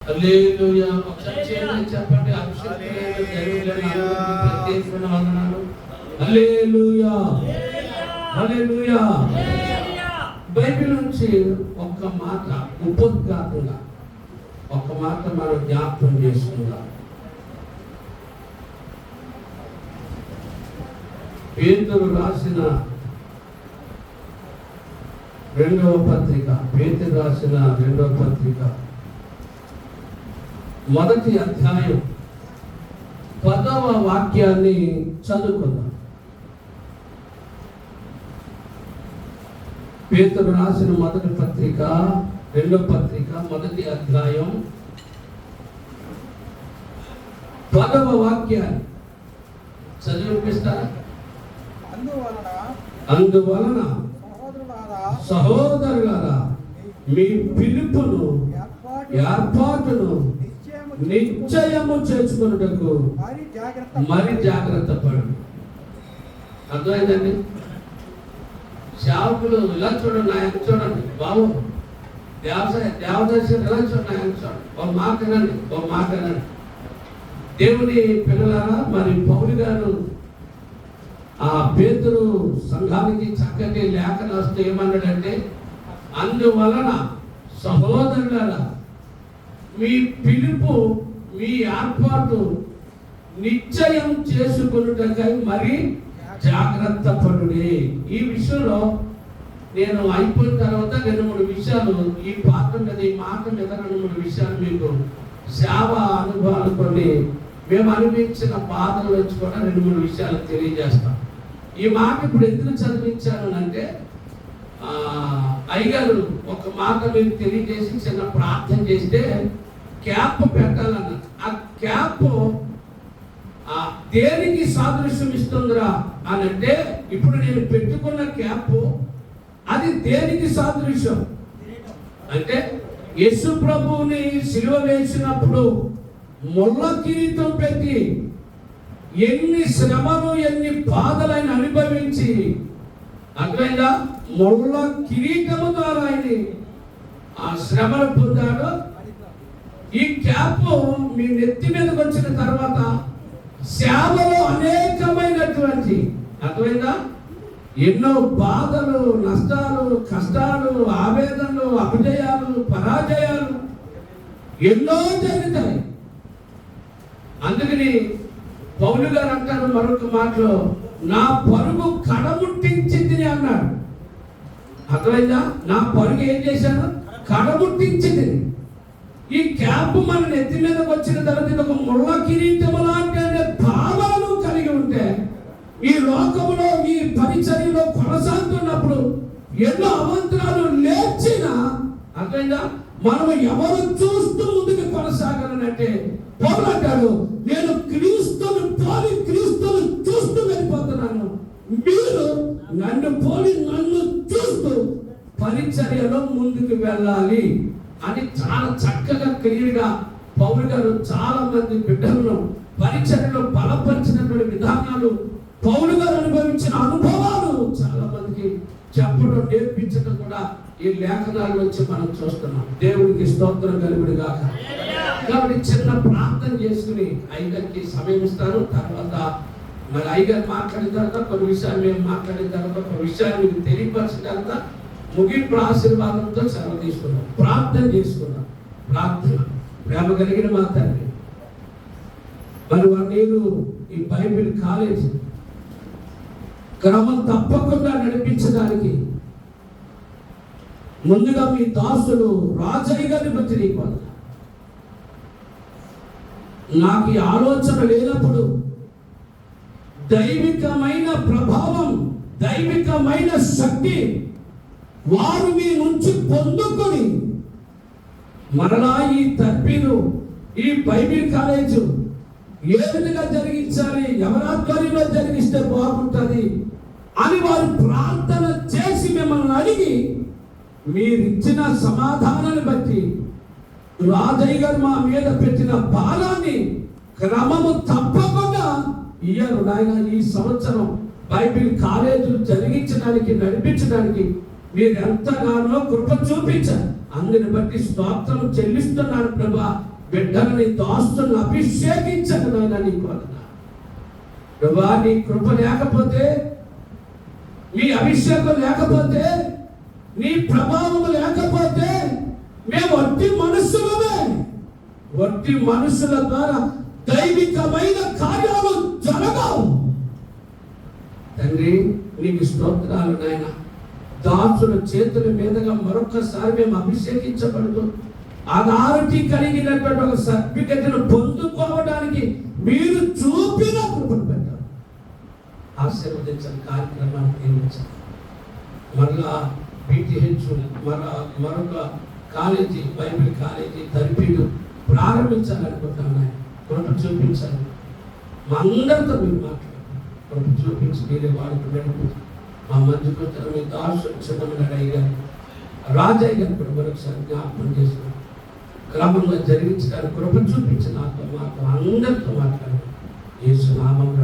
హల్లెలూయా. ఒకసారి చేయండి, చెప్పండి. ప్రత్యేకమైన వందనాలు. హల్లెలూయా, హల్లెలూయా. బైబిల్ నుంచి ఒక్క మాట ఉపోద్ఘాతంగా ఒక్క మాట మనం జ్ఞాపకం చేసుకుందాం. పేతురు రాసిన రెండవ పత్రిక, పేతురు రాసిన రెండవ పత్రిక మొదటి అధ్యాయం 10వ వాక్యాన్ని చదువుకుందాం. పేతురు రాసిన మొదటి పత్రిక రెండవ పత్రిక మొదటి అధ్యాయం 10వ వాక్యాన్ని చదివిపిస్తారా? అందువలన సహోదరులారా, మీ పిలుపును ఏర్పాటును నిశ్చయము చేసుకున్నటకు మరి జాగ్రత్త పడు. అర్థమైందండి? సేవకులు ఇలా చూడండి, ఆయన చూడండి బాబు, దేవదర్శనం ఇలా చూడండి, ఆయన చూడండి, ఒక మాటనండి, ఒక మాటనండి. దేవుని పిల్లలారా, మరి పౌలు గారు ఆ పేతురు సంఘానికి చక్కటి లేఖలు వస్తే ఏమన్నాడంటే, అందువలన సహోదరులారా, మీ పిలుపు మీ ఏర్పాటు నిశ్చయం చేసుకున్నటకై మరి జాగ్రత్త పడుడి. ఈ విషయంలో నేను అయిపోయిన తర్వాత 2-3 విషయాలు ఈ పాట మీద, ఈ మాట మీద 2-3 విషయాలు మీకు సేవ అనుభవాలు కొన్ని మేము అనిపించిన బాధలు వచ్చి కూడా 2-3 విషయాలు తెలియజేస్తాం. ఈ మాట ఇప్పుడు ఎందుకు చదివించాను అంటే, అయ్యగారు ఒక మాట మీరు తెలియజేసి చిన్న ప్రార్థన చేస్తే క్యాప్ పెట్టాలన్న. ఆ క్యాప్ దేనికి సాదృశ్యం ఇస్తుందిరా అని అంటే, ఇప్పుడు నేను పెట్టుకున్న క్యాప్ అది దేనికి సాదృశ్యం అంటే, యేసు ప్రభువుని సిలువ వేసినప్పుడు ముళ్ళ కిరీటం పెట్టి ఎన్ని శ్రమలు ఎన్ని బాధలను అనుభవించి, అర్థమైందా, ముళ్ళ కిరీటము ద్వారా ఆయన ఆ శ్రమలు పొందాడు. ఈ క్యాప్ మీ నెత్తి మీదకి వచ్చిన తర్వాత సేవలో అనేకమైనటువంటి, అర్థమైందా, ఎన్నో బాధలు, నష్టాలు, కష్టాలు, ఆవేదనలు, అపజయాలు, పరాజయాలు ఎన్నో జరుగుతాయి. అందుకని పౌలు గారు అంటారు మరొక మాటలో, నా పరుగు కడముట్టించింది అన్నాడు. అర్థమైందా? నా పరుగు ఏం చేశాను? కడముట్టించింది. ఈ క్యాప్ మన నెత్తి మీదకి వచ్చిన తర్వాత ఇది ఒక ముళ్ళ కిరీటం లాంటి భావాలు కలిగి ఉంటే, ఈ లోకంలో ఈ పరిచర్యలో కొనసాగుతున్నప్పుడు ఎన్నో అవంతరాలు లేచిన, అర్థమైందా, మనం ఎవరు చూస్తూ ముందుకు కొనసాగాలంటే పౌలు అంటాడు, నేను క్రీస్తును పోలి క్రీస్తును చూస్తూ వెళ్ళిపోతున్నాను, మీరు నన్ను పోలి నన్ను చూస్తూ పరిచర్యలో ముందుకు వెళ్ళాలి అని చాలా చక్కగా క్లియర్గా పౌలు గారు చాలా మంది బిడ్డలను పరిచర్యలో బలపరిచినటువంటి విధానాలు, పౌలు గారు అనుభవించిన అనుభవాలు చాలా మందికి చెప్పడం, నేర్పించడం కూడా ఈ లేఖనాల నుంచి మనం చూస్తున్నాం. దేవుడికి స్తోత్రం కలుగును గాక. కాబట్టి చిన్న ప్రార్థన చేసుకుని అయ్యగారికి సమయం ఇస్తారు. తర్వాత మరి అయ్యగారు మాట్లాడిన తర్వాత కొన్ని విషయాలు మేము మాట్లాడిన తర్వాత కొన్ని విషయాలు మీకు తెలియపరిచిన తర్వాత ముగింపు ఆశీర్వాదంతో సెలవు తీసుకున్నాం. ప్రార్థన చేసుకున్నాం. ప్రార్థన. ప్రేమ కలిగిన మా తండ్రి, మరి నేను ఈ బైబిల్ కాలేజ్ క్రమం తప్పకుండా నడిపించడానికి ముందుగా మీ దాసులు రాజయ్య గారిని బట్టి నీకు నాకు ఈ ఆలోచన లేనప్పుడు దైవికమైన ప్రభావం, దైవికమైన శక్తి వారు మీ నుంచి పొందుకొని మరలా ఈ తర్పీలు, ఈ బైబిల్ కాలేజు ఏ విధంగా జరిగించాలి, ఎవరాధ్వర్యంలో జరిగిస్తే బాగుంటుంది అని వారు ప్రార్థన చేసి మిమ్మల్ని అడిగి మీరిచ్చిన సమాధానాన్ని బట్టి రాజయ్య గారు మా మీద పెట్టిన భారాన్ని క్రమము తప్పకుండా ఇయ్యారు నాయన. ఈ సంవత్సరం బైబిల్ కాలేజీలు జరిగించడానికి, నడిపించడానికి మీరు ఎంతగానో కృప చూపించారు. అందుని బట్టి స్తోత్రం చెల్లిస్తున్నాను ప్రభా. బిడ్డలని దాస్తులను అభిషేకించను నాయన నీకు వందనాలు. ప్రభువా, నీ కృప లేకపోతే, నీ అభిషేకం లేకపోతే, నీ ప్రభావం లేకపోతే మేము వట్టి మనుషులమే. వట్టి మనుషుల ద్వారా దైవికమైన కార్యాలు జరగవు. తండ్రి, నీకు స్తోత్రాలు నాయన. దాసుల చేతుల మీదుగా మరొకసారి మేము అభిషేకించబడుతూ అథారిటీ కలిగినటువంటి ఒక సర్టిఫికెట్ను పొందుకోవడానికి మీరు చూపిన కృపను పెట్టారు. ఆశీర్వదించని కార్యక్రమాన్ని నిర్మించారు. మరలా BTH మరొక కాలేజీ, బైబిల్ కాలేజీ తరిపీడు ప్రారంభించాలనుకుంటున్నాను. కృప చూపించాలి. మా అందరితో మీరు మాట్లాడారు. కృప చూపించి మీరే వాళ్ళకి నడిపించి మా మధ్యకు వచ్చిన మీ దాసు చిన్నమయ్య గారు, రాజయ్య గారు కూడా మరొకసారి జ్ఞాపకం చేసిన క్రమంగా జరిగించడానికి కృప చూపించి మాతో అందరితో మాట్లాడారు. యేసు నామములో